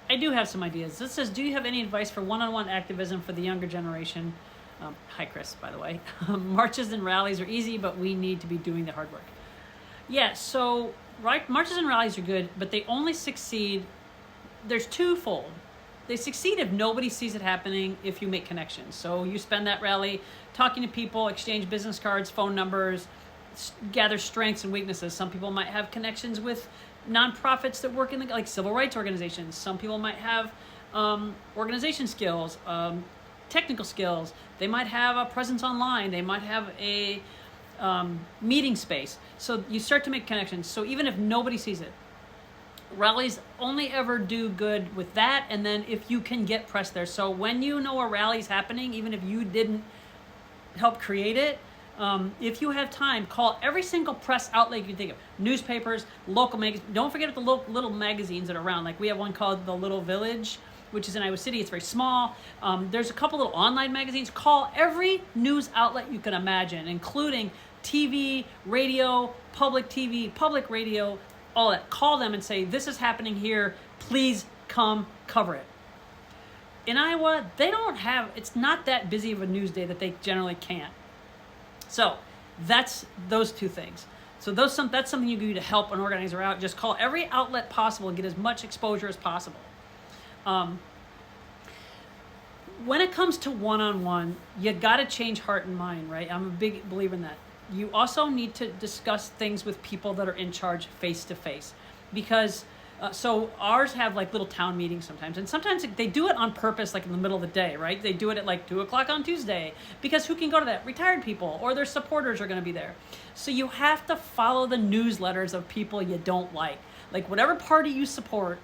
I do have some ideas. This says, do you have any advice for one-on-one activism for the younger generation? Hi, Chris, by the way. Marches and rallies are easy, but we need to be doing the hard work. Yeah, so right, marches and rallies are good, but they only succeed. There's twofold. They succeed if nobody sees it happening, if you make connections. So you spend that rally talking to people, exchange business cards, phone numbers, gather strengths and weaknesses. Some people might have connections with nonprofits that work in the, like civil rights organizations. Some people might have organization skills, technical skills. They might have a presence online. They might have a meeting space. So you start to make connections. So even if nobody sees it, rallies only ever do good with that, and then if you can get press there. So when you know a rally's happening, even if you didn't help create it, if you have time, call every single press outlet you can think of. Newspapers, local magazines. Don't forget the little magazines that are around. Like we have one called The Little Village, which is in Iowa City. It's very small. There's a couple little online magazines. Call every news outlet you can imagine, including TV, radio, public TV, public radio, all that. Call them and say, this is happening here. Please come cover it. In Iowa, they don't have, it's not that busy of a news day that they generally can't. So that's those two things. So that's something you can do to help an organizer out. Just call every outlet possible and get as much exposure as possible. When it comes to one-on-one, you got to change heart and mind, right? I'm a big believer in that. You also need to discuss things with people that are in charge face-to-face, because so ours have like little town meetings sometimes, and sometimes they do it on purpose, like in the middle of the day, right? They do it at like 2 o'clock on Tuesday, because who can go to that? Retired people or their supporters are going to be there. So you have to follow the newsletters of people you don't like whatever party you support,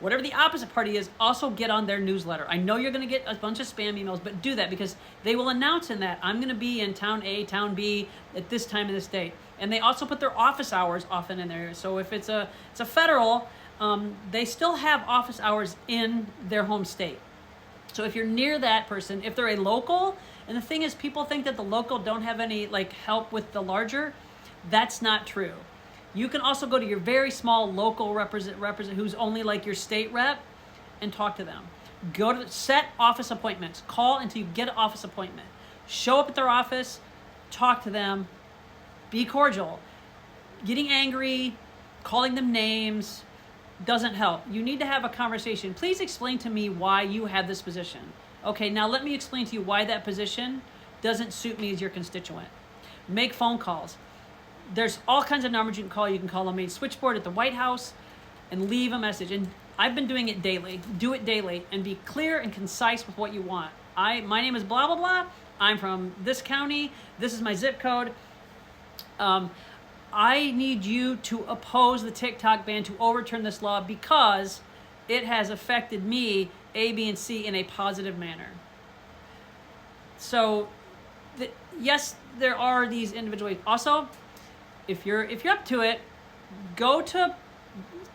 whatever the opposite party is, also get on their newsletter. I know you're going to get a bunch of spam emails, but do that, because they will announce in that, I'm going to be in town A, town B at this time and this date. And they also put their office hours often in there. So if it's a federal, they still have office hours in their home state. So if you're near that person, if they're a local, and the thing is, people think that the local don't have any like help with the larger, that's not true. You can also go to your very small local represent who's only like your state rep and talk to them. Go to set office appointments. Call until you get an office appointment. Show up at their office, talk to them, be cordial. Getting angry, calling them names doesn't help. You need to have a conversation. Please explain to me why you have this position. Okay, now let me explain to you why that position doesn't suit me as your constituent. Make phone calls. There's all kinds of numbers you can call. You can call the main switchboard at the White House and leave a message. And I've been doing it daily. Do it daily and be clear and concise with what you want. My name is blah, blah, blah. I'm from this county. This is my zip code. I need you to oppose the TikTok ban, to overturn this law, because it has affected me, A, B, and C, in a positive manner. So, yes, there are these individuals. Also, if you're up to it,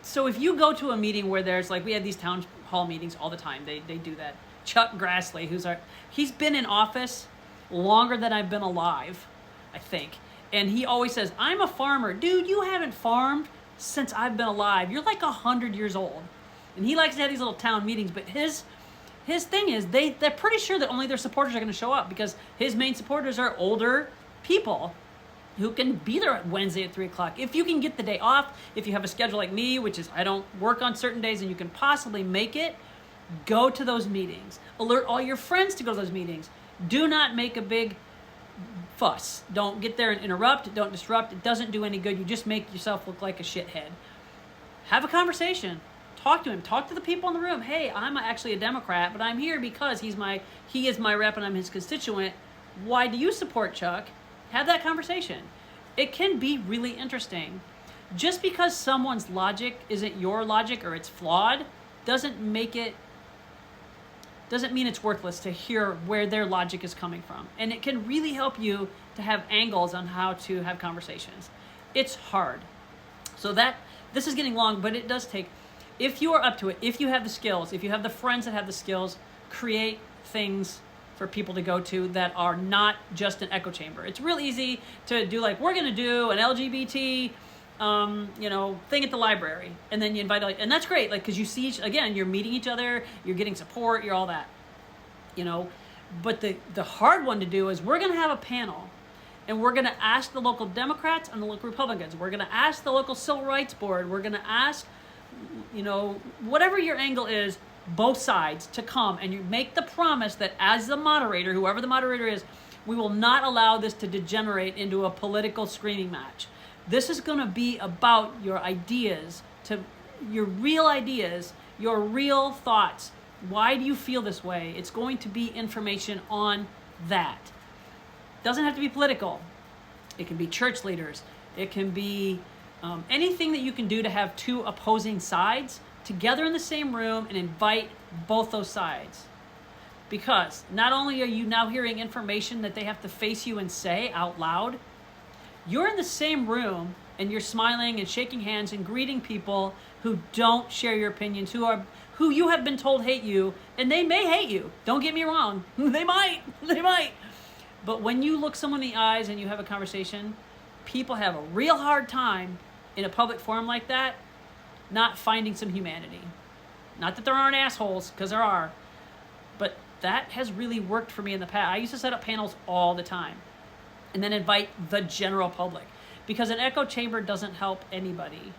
so if you go to a meeting where there's like, we have these town hall meetings all the time. They do that. Chuck Grassley, he's been in office longer than I've been alive, I think. And he always says, I'm a farmer. Dude, you haven't farmed since I've been alive. You're like 100 years old. And he likes to have these little town meetings, but his thing is they're pretty sure that only their supporters are going to show up, because his main supporters are older people who can be there at Wednesday at 3 o'clock. If you can get the day off, if you have a schedule like me, which is I don't work on certain days and you can possibly make it, go to those meetings. Alert all your friends to go to those meetings. Do not make a big fuss. Don't get there and interrupt. Don't disrupt. It doesn't do any good. You just make yourself look like a shithead. Have a conversation. Talk to him. Talk to the people in the room. Hey, I'm actually a Democrat, but I'm here because he is my rep and I'm his constituent. Why do you support Chuck? Have that conversation. It can be really interesting. Just because someone's logic isn't your logic or it's flawed doesn't mean it's worthless to hear where their logic is coming from. And it can really help you to have angles on how to have conversations. It's hard. So this is getting long, but it does take, if you are up to it, if you have the skills, if you have the friends that have the skills, create things for people to go to that are not just an echo chamber. It's real easy to do like, we're going to do an LGBT thing at the library, and then you invite, like, and that's great, like, because you see again, you're meeting each other, you're getting support, you're all that, but the hard one to do is we're going to have a panel, and we're going to ask the local Democrats and the local Republicans, we're going to ask the local Civil Rights Board, we're going to ask, whatever your angle is, both sides to come, and you make the promise that as the moderator, whoever the moderator is, we will not allow this to degenerate into a political screaming match. This is going to be about your ideas, your real ideas, your real thoughts. Why do you feel this way? It's going to be information on that. Doesn't have to be political. It can be church leaders. It can be anything that you can do to have two opposing sides together in the same room and invite both those sides. Because not only are you now hearing information that they have to face you and say out loud, you're in the same room and you're smiling and shaking hands and greeting people who don't share your opinions, who you have been told hate you, and they may hate you. Don't get me wrong. They might. But when you look someone in the eyes and you have a conversation, people have a real hard time in a public forum like that not finding some humanity. Not that there aren't assholes, because there are, but that has really worked for me in the past. I used to set up panels all the time and then invite the general public, because an echo chamber doesn't help anybody.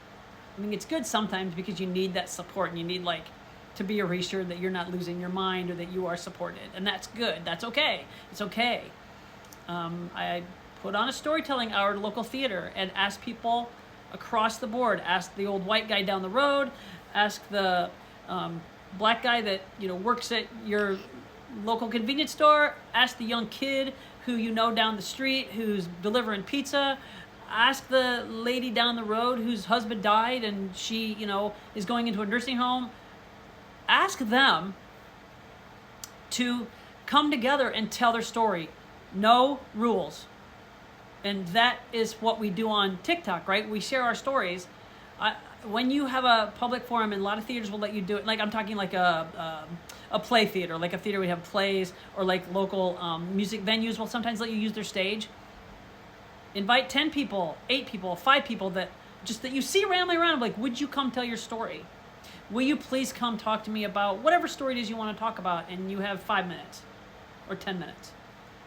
I mean, it's good sometimes because you need that support and you need, like, to be reassured that you're not losing your mind or that you are supported, and that's good. That's okay. It's okay. I put on a storytelling hour at a local theater and asked people across the board. Ask the old white guy down the road. Ask the black guy that works at your local convenience store. Ask the young kid who down the street who's delivering pizza. Ask the lady down the road whose husband died and she is going into a nursing home. Ask them to come together and tell their story. No rules. And that is what we do on TikTok, right? We share our stories. When you have a public forum, and a lot of theaters will let you do it, like I'm talking like a play theater, like a theater we have plays, or like local music venues will sometimes let you use their stage. Invite 10 people, 8 people, 5 people that you see rambling around, like, would you come tell your story? Will you please come talk to me about whatever story it is you want to talk about, and you have 5 minutes or 10 minutes.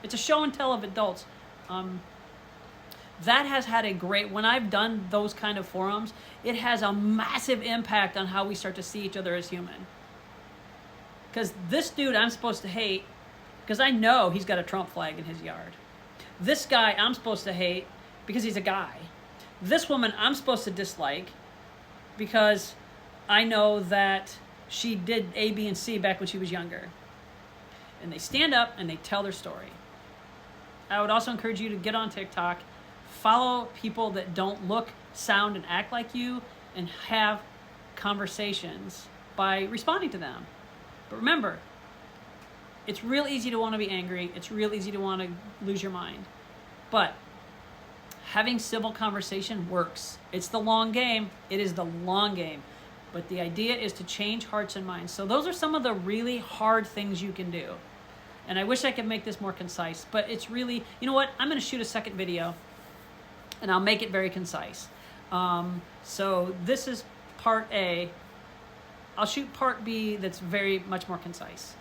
It's a show and tell of adults. That has had when I've done those kind of forums, it has a massive impact on how we start to see each other as human. Because this dude I'm supposed to hate, because I know he's got a Trump flag in his yard. This guy I'm supposed to hate because he's a guy. This woman I'm supposed to dislike because I know that she did A, B, and C back when she was younger. And they stand up and they tell their story. I would also encourage you to get on TikTok, follow people that don't look, sound, and act like you, and have conversations by responding to them. But remember, it's real easy to want to be angry. It's real easy to want to lose your mind. But having civil conversation works. It's the long game. It is the long game. But the idea is to change hearts and minds. So those are some of the really hard things you can do. And I wish I could make this more concise, but it's really, you know what? I'm going to shoot a second video and I'll make it very concise. So this is part A. I'll shoot part B that's very much more concise.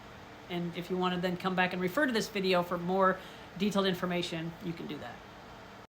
And if you want to then come back and refer to this video for more detailed information, you can do that.